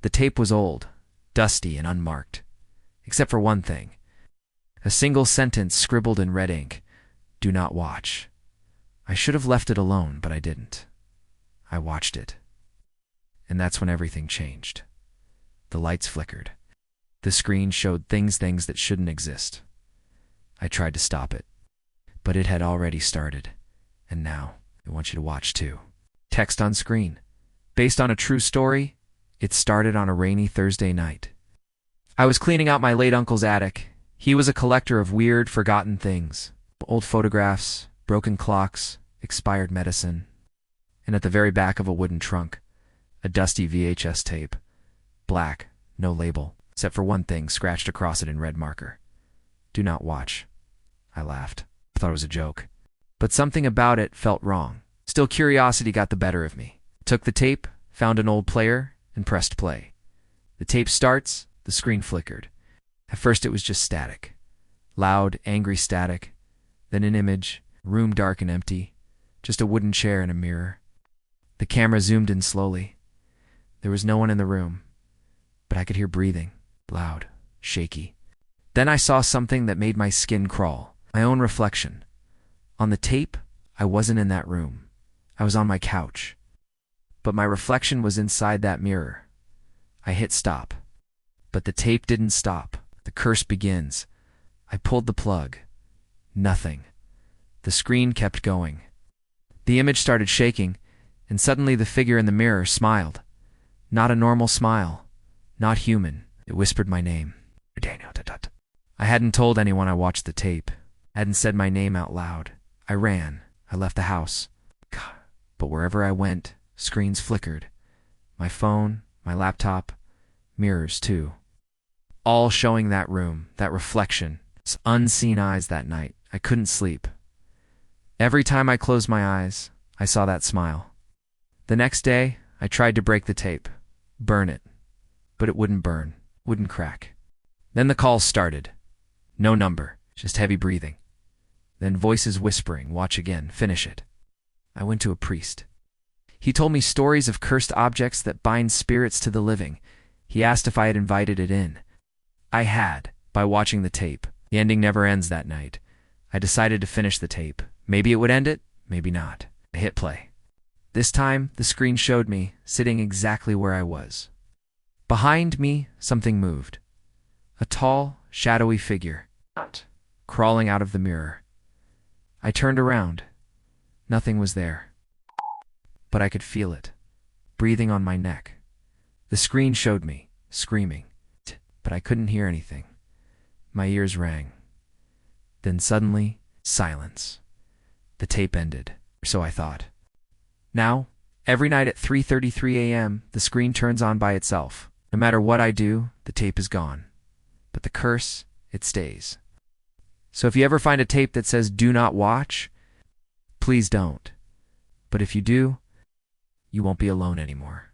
The tape was old, dusty, and unmarked, except for one thing. A single sentence scribbled in red ink: "Do not watch." I should have left it alone, but I didn't. I watched it. And that's when everything changed. The lights flickered. The screen showed things that shouldn't exist. I tried to stop it, but it had already started. And now, I want you to watch too. Text on screen. Based on a true story, it started on a rainy Thursday night. I was cleaning out my late uncle's attic. He was a collector of weird, forgotten things. Old photographs, broken clocks, expired medicine. And at the very back of a wooden trunk, a dusty VHS tape. Black, no label, except for one thing scratched across it in red marker. "Do not watch." I laughed. I thought it was a joke. But something about it felt wrong. Still, curiosity got the better of me. Took the tape, found an old player, and pressed play. The tape starts, the screen flickered. At first it was just static. Loud, angry static. Then an image, room dark and empty. Just a wooden chair and a mirror. The camera zoomed in slowly. There was no one in the room, but I could hear breathing, loud, shaky. Then I saw something that made my skin crawl. My own reflection. On the tape, I wasn't in that room. I was on my couch. But my reflection was inside that mirror. I hit stop. But the tape didn't stop. The curse begins. I pulled the plug. Nothing. The screen kept going. The image started shaking, and suddenly the figure in the mirror smiled. Not a normal smile. Not human. It whispered my name. Daniel. I hadn't told anyone I watched the tape. I hadn't said my name out loud. I ran. I left the house. But wherever I went, screens flickered. My phone, my laptop, mirrors too. All showing that room, that reflection, unseen eyes that night. I couldn't sleep. Every time I closed my eyes, I saw that smile. The next day, I tried to break the tape, burn it, but it wouldn't burn, wouldn't crack. Then the calls started. No number, just heavy breathing. Then voices whispering, "Watch again, finish it." I went to a priest. He told me stories of cursed objects that bind spirits to the living. He asked if I had invited it in. I had, by watching the tape. The ending never ends that night. I decided to finish the tape. Maybe it would end it, maybe not. I hit play. This time, the screen showed me, sitting exactly where I was. Behind me, something moved. A tall, shadowy figure, crawling out of the mirror. I turned around. Nothing was there. But I could feel it, breathing on my neck. The screen showed me, screaming, but I couldn't hear anything. My ears rang. Then suddenly, silence. The tape ended, or so I thought. Now, every night at 3:33 a.m., the screen turns on by itself. No matter what I do, the tape is gone. But the curse, it stays. So if you ever find a tape that says "do not watch," please don't. But if you do, you won't be alone anymore.